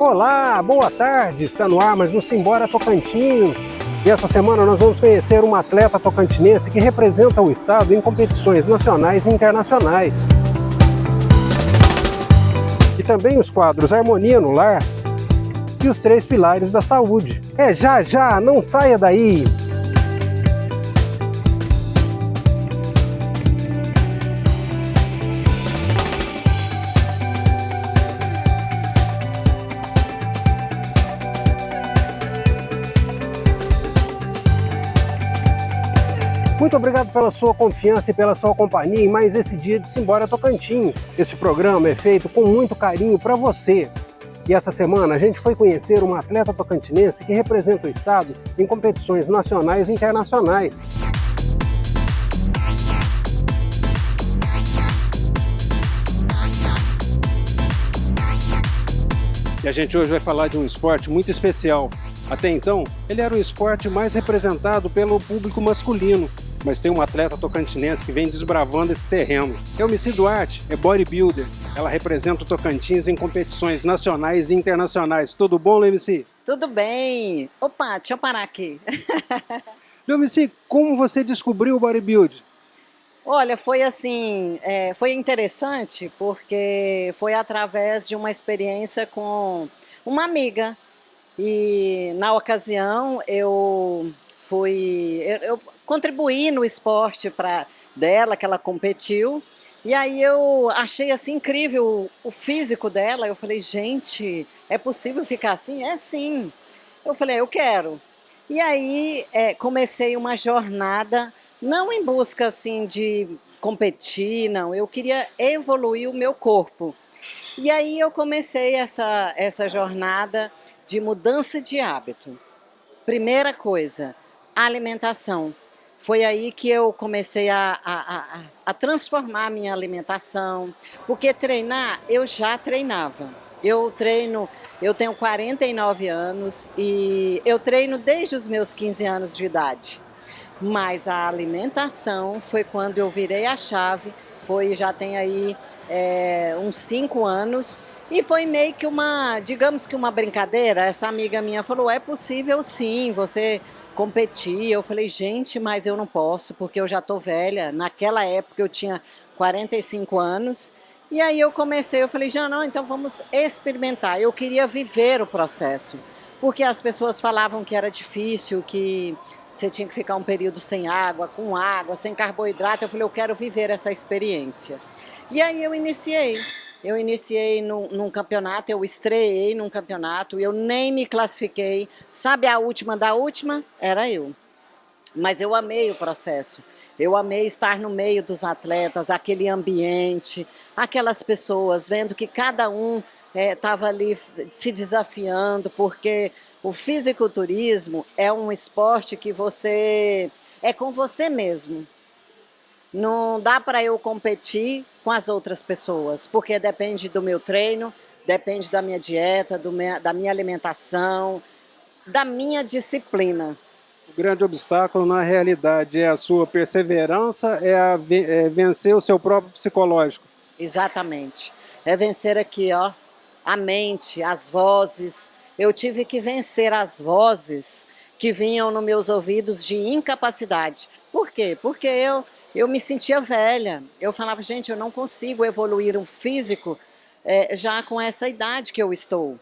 Olá, boa tarde, está no ar mais um Simbora Tocantins. E essa semana nós vamos conhecer uma atleta tocantinense que representa o estado em competições nacionais e internacionais. E também os quadros Harmonia no Lar e os 3 pilares da saúde. É já já, não saia daí! Muito obrigado pela sua confiança e pela sua companhia em mais esse dia de Simbora Tocantins. Esse programa é feito com muito carinho para você. E essa semana a gente foi conhecer uma atleta tocantinense que representa o estado em competições nacionais e internacionais. E a gente hoje vai falar de um esporte muito especial. Até então, ele era o esporte mais representado pelo público masculino, mas tem uma atleta tocantinense que vem desbravando esse terreno. Elmicy Duarte é bodybuilder. Ela representa o Tocantins em competições nacionais e internacionais. Tudo bom, Elmicy? Tudo bem. Opa, deixa eu parar aqui. Elmicy, como você descobriu o bodybuilding? Olha, foi assim, foi interessante porque foi através de uma experiência com uma amiga. E na ocasião eu contribuí no esporte dela, que ela competiu. E aí eu achei assim incrível o físico dela. Eu falei, gente, é possível ficar assim? É sim. Eu falei, eu quero. E aí comecei uma jornada, não em busca assim de competir, não. Eu queria evoluir o meu corpo. E aí eu comecei essa jornada de mudança de hábito. Primeira coisa, alimentação. Foi aí que eu comecei a transformar a minha alimentação, porque treinar, eu já treinava. Eu tenho 49 anos e eu treino desde os meus 15 anos de idade. Mas a alimentação foi quando eu virei a chave, já tem aí uns 5 anos, e foi meio que digamos que uma brincadeira. Essa amiga minha falou, é possível sim, você competir. Eu falei, gente, mas eu não posso, porque eu já estou velha. Naquela época eu tinha 45 anos, e aí eu falei, já não, então vamos experimentar. Eu queria viver o processo, porque as pessoas falavam que era difícil, que você tinha que ficar um período sem água, com água, sem carboidrato. Eu falei, eu quero viver essa experiência. E aí eu iniciei num campeonato, eu estreiei num campeonato, eu nem me classifiquei. Sabe a última da última? Era eu. Mas eu amei o processo. Eu amei estar no meio dos atletas, aquele ambiente, aquelas pessoas, vendo que cada um estava ali se desafiando, porque o fisiculturismo é um esporte que você é com você mesmo. Não dá para eu competir com as outras pessoas, porque depende do meu treino, depende da minha dieta, da minha alimentação, da minha disciplina. O grande obstáculo, na realidade, é a sua perseverança, é vencer o seu próprio psicológico. Exatamente. É vencer aqui, ó, a mente, as vozes. Eu tive que vencer as vozes que vinham nos meus ouvidos de incapacidade. Por quê? Porque eu me sentia velha. Eu falava, gente, eu não consigo evoluir um físico já com essa idade que eu estou.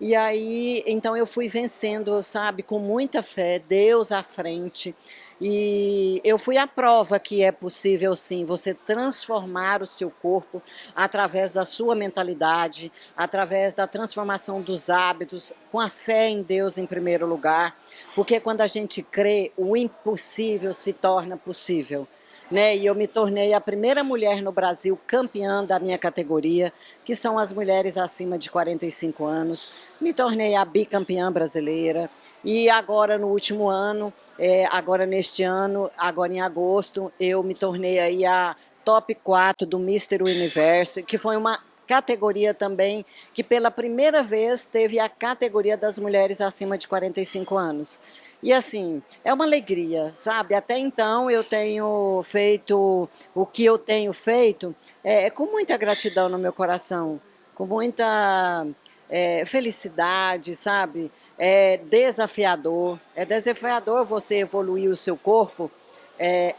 E aí, então eu fui vencendo, sabe, com muita fé, Deus à frente. E eu fui à prova que é possível sim você transformar o seu corpo através da sua mentalidade, através da transformação dos hábitos, com a fé em Deus em primeiro lugar, porque quando a gente crê, o impossível se torna possível. E eu me tornei a primeira mulher no Brasil campeã da minha categoria, que são as mulheres acima de 45 anos. Me tornei a bicampeã brasileira e agora no último ano, agora neste ano, agora em agosto, eu me tornei aí a top 4 do Mister Universo, que foi uma categoria também que pela primeira vez teve a categoria das mulheres acima de 45 anos. E assim, é uma alegria, sabe? Até então eu tenho feito o que eu tenho feito com muita gratidão no meu coração, com muita felicidade, sabe? É desafiador você evoluir o seu corpo,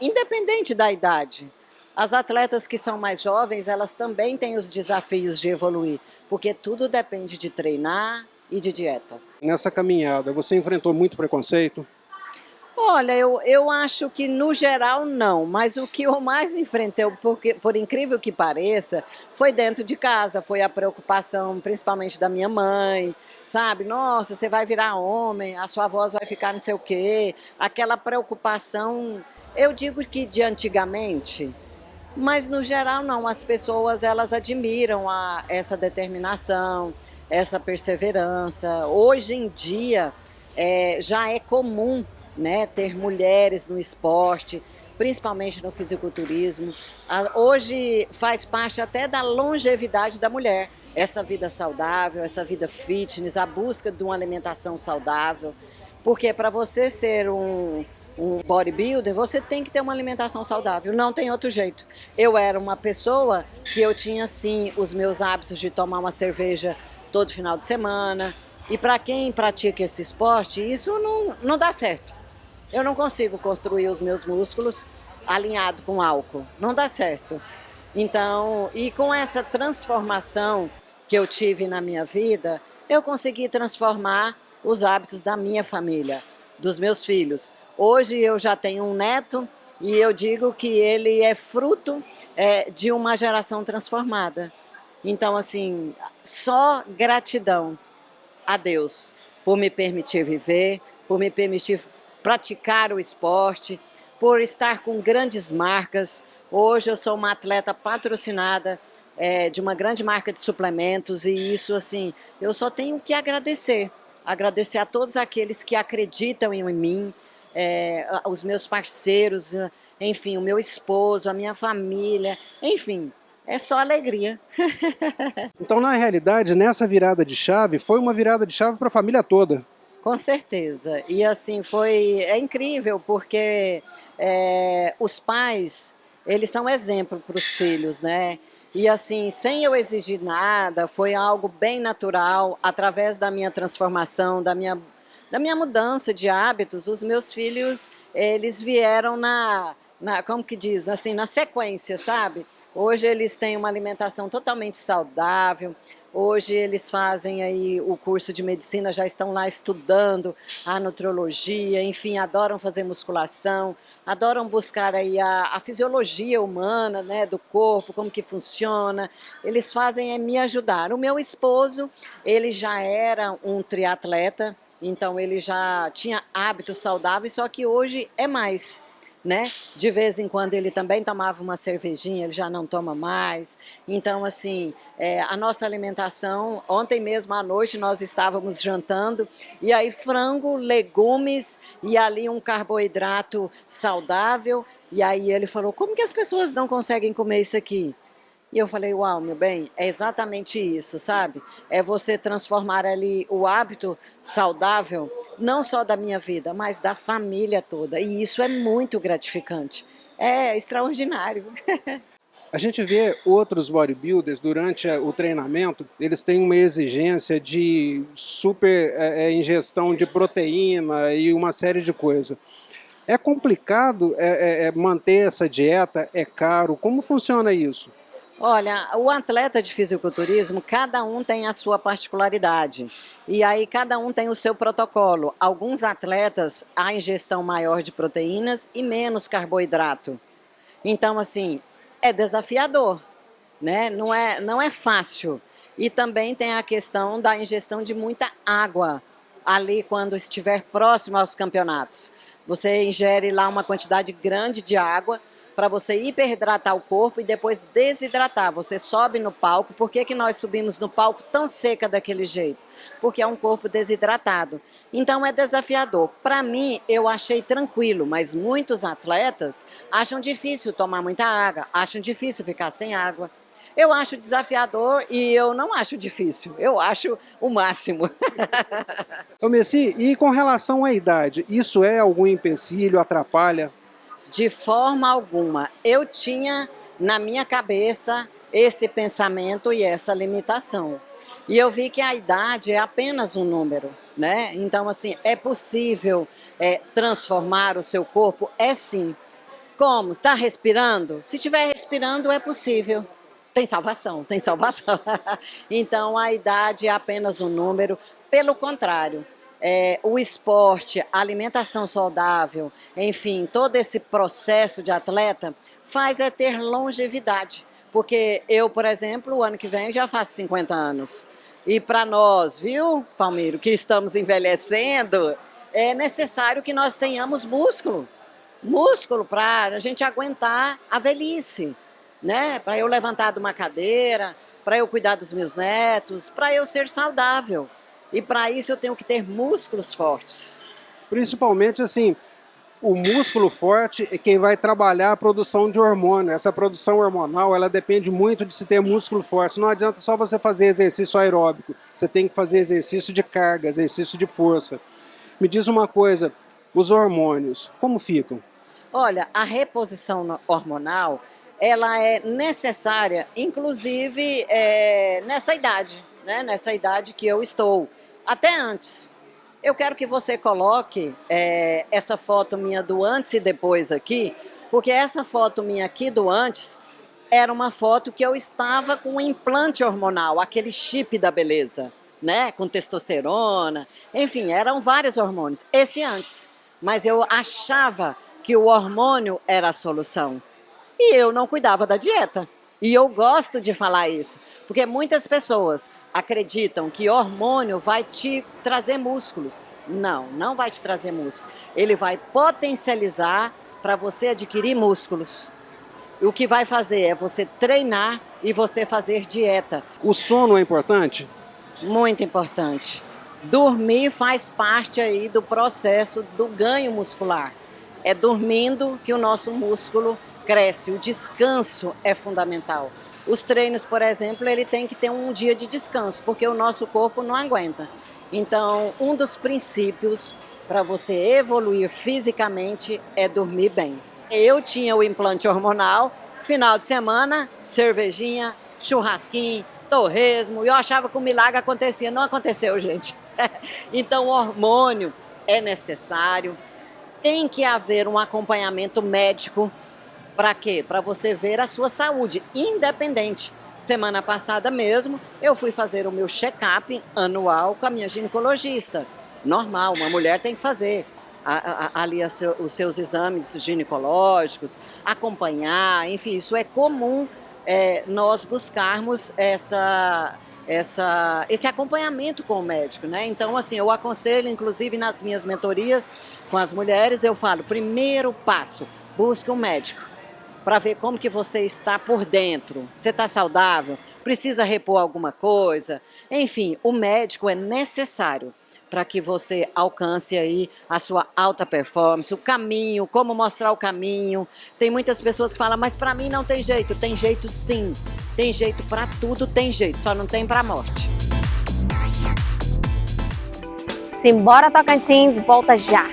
independente da idade. As atletas que são mais jovens, elas também têm os desafios de evoluir, porque tudo depende de treinar e de dieta. Nessa caminhada, você enfrentou muito preconceito? Olha, eu acho que no geral não, mas o que eu mais enfrentei, porque, por incrível que pareça, foi dentro de casa, foi a preocupação principalmente da minha mãe, sabe? Nossa, você vai virar homem, a sua voz vai ficar não sei o quê, aquela preocupação, eu digo que de antigamente, mas no geral não, as pessoas elas admiram essa determinação, essa perseverança. Hoje em dia já é comum, né, ter mulheres no esporte, principalmente no fisiculturismo. Hoje faz parte até da longevidade da mulher, essa vida saudável, essa vida fitness, a busca de uma alimentação saudável, porque para você ser um bodybuilder, você tem que ter uma alimentação saudável, não tem outro jeito. Eu era uma pessoa que eu tinha, sim, os meus hábitos de tomar uma cerveja todo final de semana, e para quem pratica esse esporte, isso não dá certo. Eu não consigo construir os meus músculos alinhado com álcool, não dá certo. Então, e com essa transformação que eu tive na minha vida, eu consegui transformar os hábitos da minha família, dos meus filhos. Hoje eu já tenho um neto e eu digo que ele é fruto de uma geração transformada. Então, assim, só gratidão a Deus por me permitir viver, por me permitir praticar o esporte, por estar com grandes marcas. Hoje eu sou uma atleta patrocinada de uma grande marca de suplementos e isso, assim, eu só tenho que agradecer. Agradecer a todos aqueles que acreditam em mim, os meus parceiros, enfim, o meu esposo, a minha família, enfim, é só alegria. Então, na realidade, nessa virada de chave, foi uma virada de chave para a família toda. Com certeza. E assim, é incrível, porque os pais, eles são exemplo para os filhos, né? E assim, sem eu exigir nada, foi algo bem natural, através da minha transformação, da minha mudança de hábitos, os meus filhos, eles vieram como que diz, assim, na sequência, sabe? Hoje eles têm uma alimentação totalmente saudável, hoje eles fazem aí o curso de medicina, já estão lá estudando a nutrologia, enfim, adoram fazer musculação, adoram buscar aí a fisiologia humana, né, do corpo, como que funciona, eles fazem me ajudar. O meu esposo, ele já era um triatleta, então ele já tinha hábitos saudáveis, só que hoje é mais, né? De vez em quando ele também tomava uma cervejinha, ele já não toma mais. Então, assim, a nossa alimentação, ontem mesmo à noite nós estávamos jantando, e aí frango, legumes e ali um carboidrato saudável, e aí ele falou, como que as pessoas não conseguem comer isso aqui? E eu falei, uau, meu bem, é exatamente isso, sabe? É você transformar ali o hábito saudável, não só da minha vida, mas da família toda. E isso é muito gratificante. É extraordinário. A gente vê outros bodybuilders durante o treinamento, eles têm uma exigência de super ingestão de proteína e uma série de coisas. É complicado manter essa dieta, é caro, como funciona isso? Olha, o atleta de fisiculturismo, cada um tem a sua particularidade. E aí cada um tem o seu protocolo. Alguns atletas, há ingestão maior de proteínas e menos carboidrato. Então, assim, é desafiador, né? Não é fácil. E também tem a questão da ingestão de muita água ali quando estiver próximo aos campeonatos. Você ingere lá uma quantidade grande de água para você hiperidratar o corpo e depois desidratar. Você sobe no palco. Por que nós subimos no palco tão seca daquele jeito? Porque é um corpo desidratado. Então é desafiador. Para mim, eu achei tranquilo, mas muitos atletas acham difícil tomar muita água, acham difícil ficar sem água. Eu acho desafiador e eu não acho difícil, eu acho o máximo. Ô Messi, e com relação à idade, isso é algum empecilho, atrapalha? De forma alguma. Eu tinha na minha cabeça esse pensamento e essa limitação. E eu vi que a idade é apenas um número, né? Então, assim, é possível transformar o seu corpo? É sim. Como? Está respirando? Se estiver respirando, é possível. Tem salvação, tem salvação. Então, a idade é apenas um número. Pelo contrário, o esporte, a alimentação saudável, enfim, todo esse processo de atleta faz ter longevidade. Porque eu, por exemplo, o ano que vem já faço 50 anos. E para nós, viu, Palmiro, que estamos envelhecendo, é necessário que nós tenhamos músculo. Músculo para a gente aguentar a velhice, né? Para eu levantar de uma cadeira, para eu cuidar dos meus netos, para eu ser saudável. E para isso eu tenho que ter músculos fortes. Principalmente assim, o músculo forte é quem vai trabalhar a produção de hormônio. Essa produção hormonal, ela depende muito de se ter músculo forte. Não adianta só você fazer exercício aeróbico. Você tem que fazer exercício de carga, exercício de força. Me diz uma coisa, os hormônios, como ficam? Olha, a reposição hormonal, ela é necessária, inclusive nessa idade, né? Nessa idade que eu estou. Até antes. Eu quero que você coloque essa foto minha do antes e depois aqui, porque essa foto minha aqui do antes era uma foto que eu estava com um implante hormonal, aquele chip da beleza, né? Com testosterona, enfim, eram vários hormônios. Esse antes, mas eu achava que o hormônio era a solução. E eu não cuidava da dieta. E eu gosto de falar isso, porque muitas pessoas acreditam que hormônio vai te trazer músculos. Não, não vai te trazer músculo. Ele vai potencializar para você adquirir músculos. O que vai fazer é você treinar e você fazer dieta. O sono é importante? Muito importante. Dormir faz parte aí do processo do ganho muscular. É dormindo que o nosso músculo cresce, o descanso é fundamental. Os treinos, por exemplo, ele tem que ter um dia de descanso, porque o nosso corpo não aguenta. Então, um dos princípios para você evoluir fisicamente é dormir bem. Eu tinha o implante hormonal, final de semana, cervejinha, churrasquinho, torresmo, e eu achava que o milagre acontecia. Não aconteceu, gente. Então, o hormônio é necessário, tem que haver um acompanhamento médico. Para quê? Para você ver a sua saúde, independente. Semana passada mesmo, eu fui fazer o meu check-up anual com a minha ginecologista. Normal, uma mulher tem que fazer ali os seus exames ginecológicos, acompanhar, enfim, isso é comum nós buscarmos esse acompanhamento com o médico, né? Então, assim, eu aconselho, inclusive nas minhas mentorias com as mulheres, eu falo, primeiro passo, busque um médico. Para ver como que você está por dentro. Você está saudável? Precisa repor alguma coisa? Enfim, o médico é necessário para que você alcance aí a sua alta performance, o caminho, como mostrar o caminho. Tem muitas pessoas que falam, mas para mim não tem jeito. Tem jeito sim. Tem jeito para tudo, tem jeito. Só não tem para a morte. Simbora Tocantins, volta já!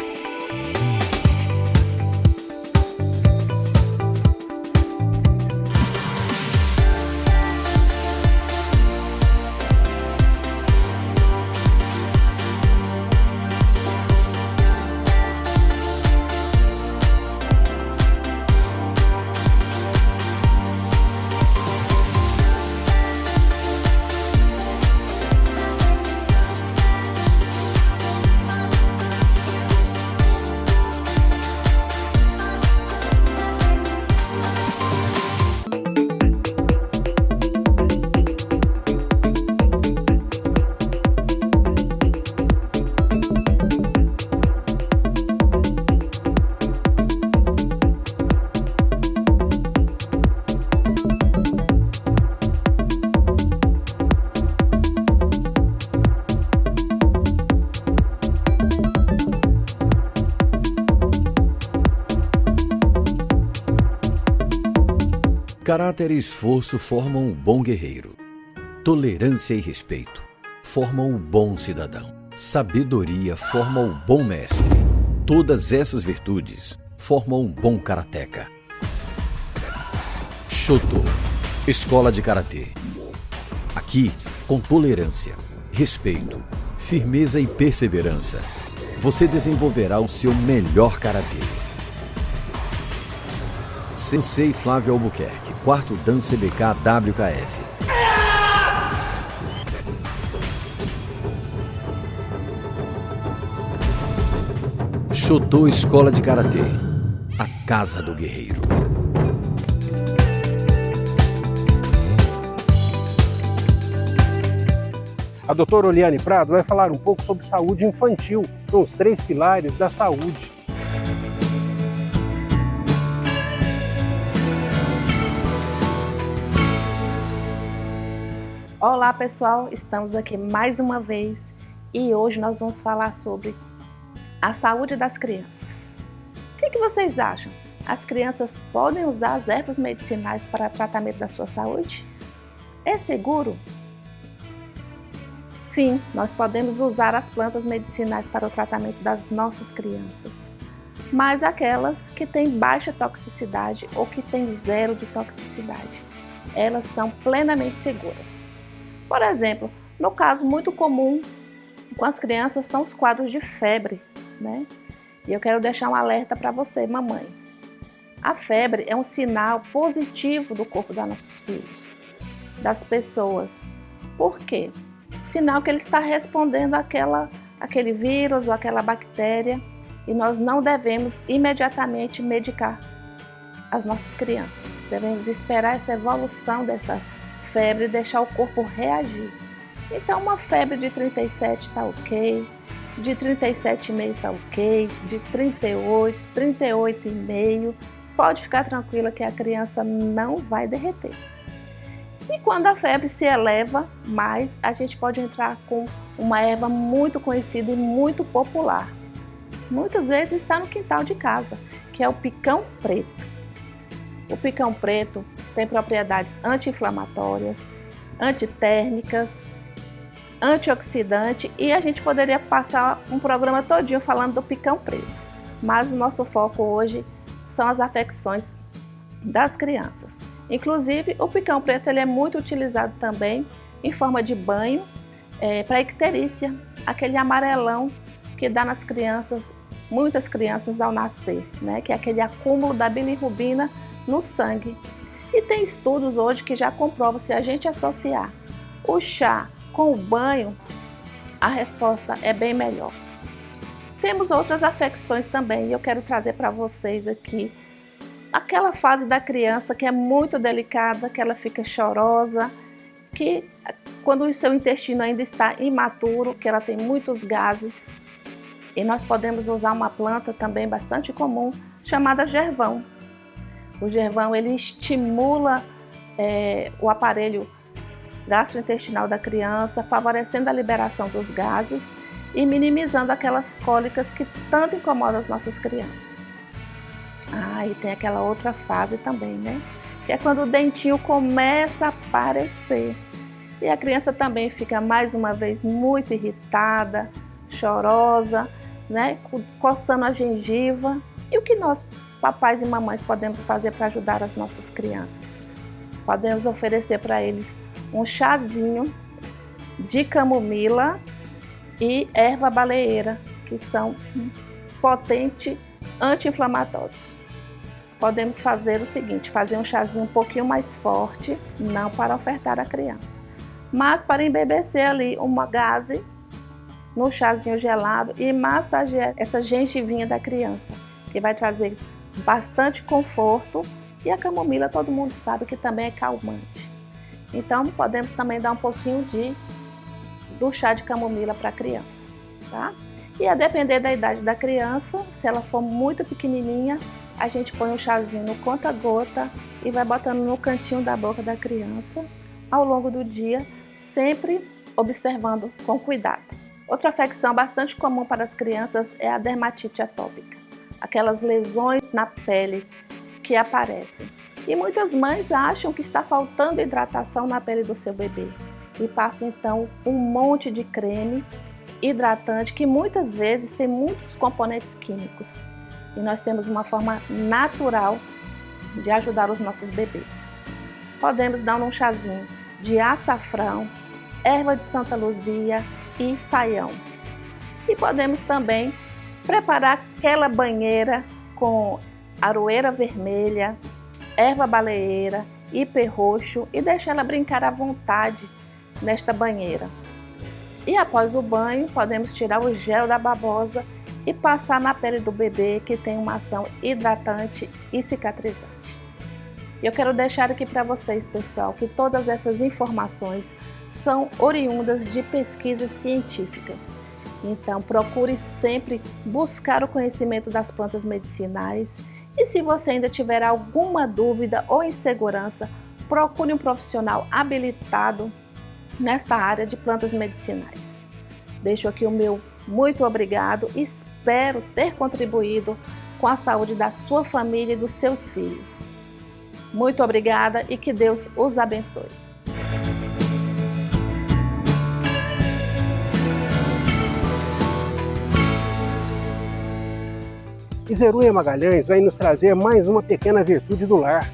Caráter e esforço formam o bom guerreiro. Tolerância e respeito formam o bom cidadão. Sabedoria forma o bom mestre. Todas essas virtudes formam um bom karateca. Shoto, Escola de Karatê. Aqui, Com tolerância, respeito, firmeza e perseverança, você desenvolverá o seu melhor karatê. Sensei Flávio Albuquerque, 4º Dan CBK WKF. Shoto Escola de Karatê, a Casa do Guerreiro. A doutora Oliane Prado vai falar um pouco sobre saúde infantil. São os 3 pilares da saúde. Olá pessoal, estamos aqui mais uma vez e hoje nós vamos falar sobre a saúde das crianças. O que vocês acham? As crianças podem usar as ervas medicinais para tratamento da sua saúde? É seguro? Sim, nós podemos usar as plantas medicinais para o tratamento das nossas crianças, mas aquelas que têm baixa toxicidade ou que têm zero de toxicidade, elas são plenamente seguras. Por exemplo, no caso muito comum com as crianças são os quadros de febre, né? E eu quero deixar um alerta para você, mamãe. A febre é um sinal positivo do corpo dos nossos filhos, das pessoas. Por quê? Sinal que ele está respondendo àquele vírus ou àquela bactéria e nós não devemos imediatamente medicar as nossas crianças. Devemos esperar essa evolução dessa febre e deixar o corpo reagir. Então uma febre de 37 está ok, de 37,5 está ok, de 38, 38,5, pode ficar tranquila que a criança não vai derreter. E quando a febre se eleva mais, a gente pode entrar com uma erva muito conhecida e muito popular. Muitas vezes está no quintal de casa, que é o picão preto. O picão preto tem propriedades anti-inflamatórias, antitérmicas, antioxidante e a gente poderia passar um programa todinho falando do picão preto. Mas o nosso foco hoje são as afecções das crianças. Inclusive, o picão preto ele é muito utilizado também em forma de banho para icterícia, aquele amarelão que dá nas crianças, muitas crianças ao nascer, né? Que é aquele acúmulo da bilirrubina no sangue. E tem estudos hoje que já comprovam se a gente associar o chá com o banho, a resposta é bem melhor. Temos outras afecções também e eu quero trazer para vocês aqui aquela fase da criança que é muito delicada, que ela fica chorosa, que quando o seu intestino ainda está imaturo, que ela tem muitos gases. E nós podemos usar uma planta também bastante comum, chamada gervão. O gervão ele estimula o aparelho gastrointestinal da criança, favorecendo a liberação dos gases e minimizando aquelas cólicas que tanto incomodam as nossas crianças. E tem aquela outra fase também, né? Que é quando o dentinho começa a aparecer. E a criança também fica mais uma vez muito irritada, chorosa, né? Coçando a gengiva. E o que nós, papais e mamães, podemos fazer para ajudar as nossas crianças? Podemos oferecer para eles um chazinho de camomila e erva baleeira, que são potentes anti-inflamatórios. Podemos fazer o seguinte, fazer um chazinho um pouquinho mais forte, não para ofertar à criança, mas para embebecer ali uma gaze no chazinho gelado e massagear essa gengivinha da criança, que vai trazer bastante conforto e a camomila todo mundo sabe que também é calmante. Então podemos também dar um pouquinho do chá de camomila para a criança, tá? E a depender da idade da criança, se ela for muito pequenininha, a gente põe um chazinho no conta-gota e vai botando no cantinho da boca da criança ao longo do dia, sempre observando com cuidado. Outra afecção bastante comum para as crianças é a dermatite atópica, aquelas lesões na pele que aparecem. E muitas mães acham que está faltando hidratação na pele do seu bebê e passam então um monte de creme hidratante que muitas vezes tem muitos componentes químicos. E nós temos uma forma natural de ajudar os nossos bebês. Podemos dar um chazinho de açafrão, erva de Santa Luzia e saião. E podemos também preparar aquela banheira com aroeira vermelha, erva baleeira, ipê roxo e deixar ela brincar à vontade nesta banheira. E após o banho, podemos tirar o gel da babosa e passar na pele do bebê, que tem uma ação hidratante e cicatrizante. Eu quero deixar aqui para vocês, pessoal, que todas essas informações são oriundas de pesquisas científicas. Então, procure sempre buscar o conhecimento das plantas medicinais. E se você ainda tiver alguma dúvida ou insegurança, procure um profissional habilitado nesta área de plantas medicinais. Deixo aqui o meu muito obrigado. Espero ter contribuído com a saúde da sua família e dos seus filhos. Muito obrigada e que Deus os abençoe. E Zeruia Magalhães vai nos trazer mais uma pequena virtude do lar.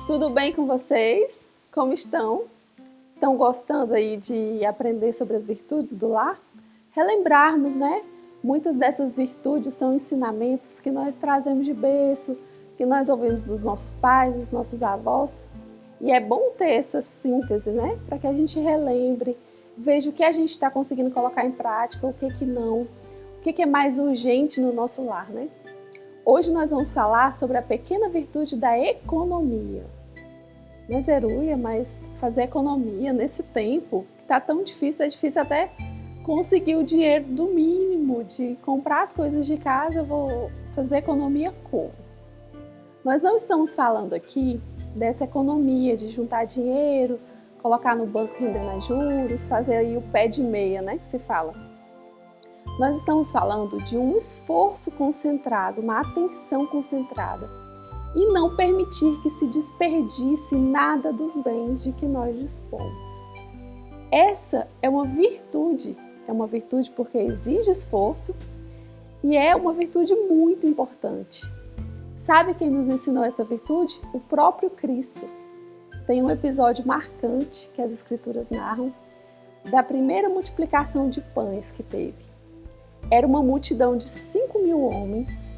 Tudo bem com vocês? Como estão? Estão gostando aí de aprender sobre as virtudes do lar? Relembrarmos, né? Muitas dessas virtudes são ensinamentos que nós trazemos de berço, que nós ouvimos dos nossos pais, dos nossos avós. E é bom ter essa síntese, né? Para que a gente relembre, veja o que a gente está conseguindo colocar em prática, o que não, o que é mais urgente no nosso lar, né? Hoje nós vamos falar sobre a pequena virtude da economia. Não é Zeruia, mas fazer economia nesse tempo que está tão difícil, é difícil até conseguir o dinheiro do mínimo, de comprar as coisas de casa, eu vou fazer economia como? Nós não estamos falando aqui dessa economia de juntar dinheiro, colocar no banco rendendo a juros, fazer aí o pé de meia, né, que se fala. Nós estamos falando de um esforço concentrado, uma atenção concentrada e não permitir que se desperdice nada dos bens de que nós dispomos. Essa é uma virtude porque exige esforço e é uma virtude muito importante. Sabe quem nos ensinou essa virtude? O próprio Cristo. Tem um episódio marcante que as Escrituras narram da primeira multiplicação de pães que teve. Era uma multidão de 5.000 homens,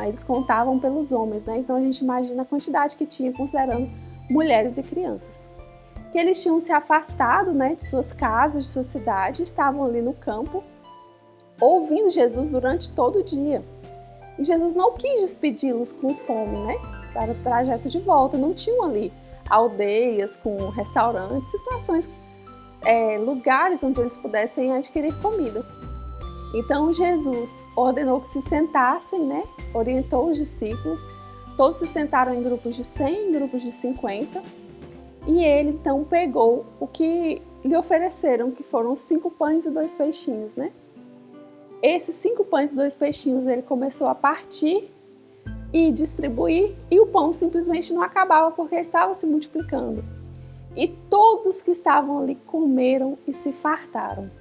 eles contavam pelos homens, né? Então a gente imagina a quantidade que tinha, considerando mulheres e crianças. Que eles tinham se afastado, né, de suas casas, de sua cidade, estavam ali no campo, ouvindo Jesus durante todo o dia. E Jesus não quis despedi-los com fome, né? Para o trajeto de volta. Não tinham ali aldeias com restaurantes, situações, lugares onde eles pudessem adquirir comida. Então Jesus ordenou que se sentassem, né? Orientou os discípulos. Todos se sentaram em grupos de 100, em grupos de 50. E ele então pegou o que lhe ofereceram, que foram 5 pães e 2 peixinhos, né? Esses 5 pães e 2 peixinhos ele começou a partir e distribuir, e o pão simplesmente não acabava porque estava se multiplicando. E todos que estavam ali comeram e se fartaram.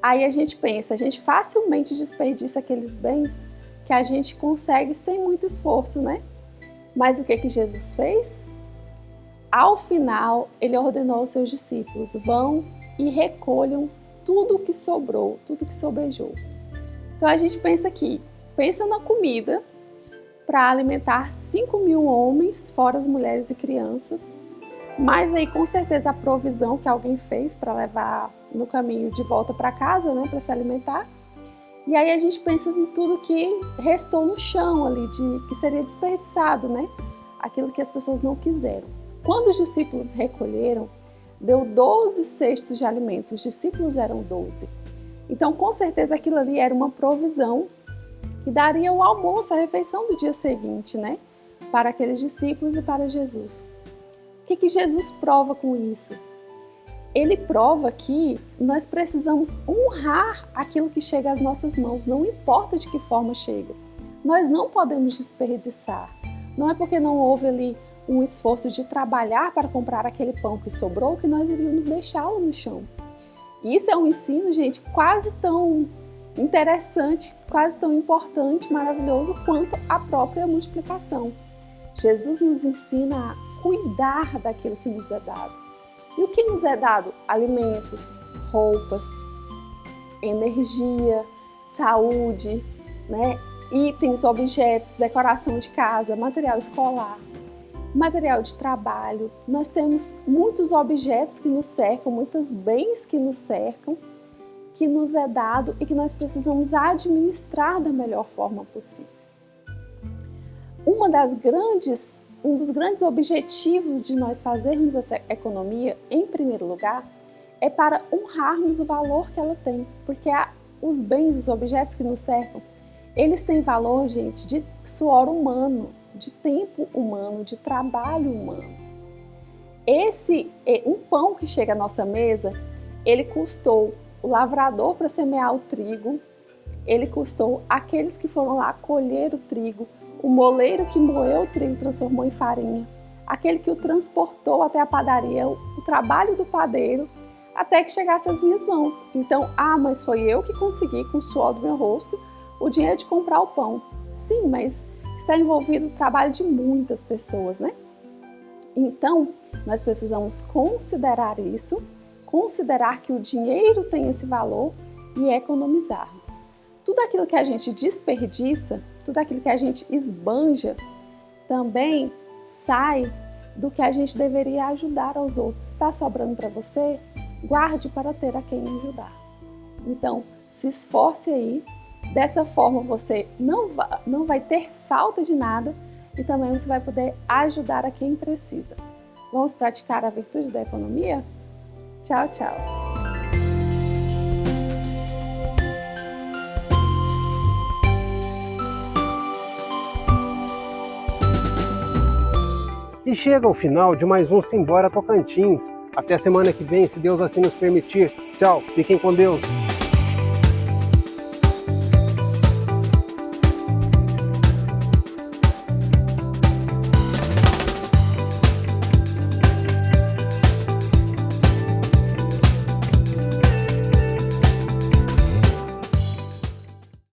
Aí a gente pensa, a gente facilmente desperdiça aqueles bens que a gente consegue sem muito esforço, né? Mas o que Jesus fez? Ao final, ele ordenou aos seus discípulos, vão e recolham tudo o que sobrou, tudo que sobejou. Então a gente pensa aqui, pensa na comida para alimentar 5.000 homens, fora as mulheres e crianças, mas aí com certeza a provisão que alguém fez para levar no caminho de volta para casa, né, para se alimentar. E aí a gente pensa em tudo que restou no chão ali, que seria desperdiçado, né? Aquilo que as pessoas não quiseram. Quando os discípulos recolheram, deu 12 cestos de alimentos, os discípulos eram 12. Então, com certeza, aquilo ali era uma provisão que daria o almoço, a refeição do dia seguinte, né? Para aqueles discípulos e para Jesus. O que Jesus prova com isso? Ele prova que nós precisamos honrar aquilo que chega às nossas mãos, não importa de que forma chega. Nós não podemos desperdiçar. Não é porque não houve ali um esforço de trabalhar para comprar aquele pão que sobrou que nós iríamos deixá-lo no chão. E isso é um ensino, gente, quase tão interessante, quase tão importante, maravilhoso quanto a própria multiplicação. Jesus nos ensina a cuidar daquilo que nos é dado. E o que nos é dado? Alimentos, roupas, energia, saúde, né? Itens, objetos, decoração de casa, material escolar, material de trabalho. Nós temos muitos objetos que nos cercam, muitos bens que nos cercam, que nos é dado e que nós precisamos administrar da melhor forma possível. Um dos grandes objetivos de nós fazermos essa economia, em primeiro lugar, é para honrarmos o valor que ela tem, porque os bens, os objetos que nos cercam, eles têm valor, gente, de suor humano, de tempo humano, de trabalho humano. Um pão que chega à nossa mesa, ele custou o lavrador para semear o trigo, ele custou aqueles que foram lá colher o trigo, o moleiro que moeu o trigo e transformou em farinha, aquele que o transportou até a padaria, o trabalho do padeiro, até que chegasse às minhas mãos. Então, mas foi eu que consegui, com o suor do meu rosto, o dinheiro de comprar o pão. Sim, mas está envolvido o trabalho de muitas pessoas, né? Então, nós precisamos considerar isso, considerar que o dinheiro tem esse valor e economizarmos. Tudo aquilo que a gente desperdiça, tudo aquilo que a gente esbanja, também sai do que a gente deveria ajudar aos outros. Está sobrando para você? Guarde para ter a quem ajudar. Então, se esforce aí. Dessa forma, você não vai ter falta de nada e também você vai poder ajudar a quem precisa. Vamos praticar a virtude da economia? Tchau, tchau! E chega ao final de mais um Simbora Tocantins. Até a semana que vem, se Deus assim nos permitir. Tchau, fiquem com Deus!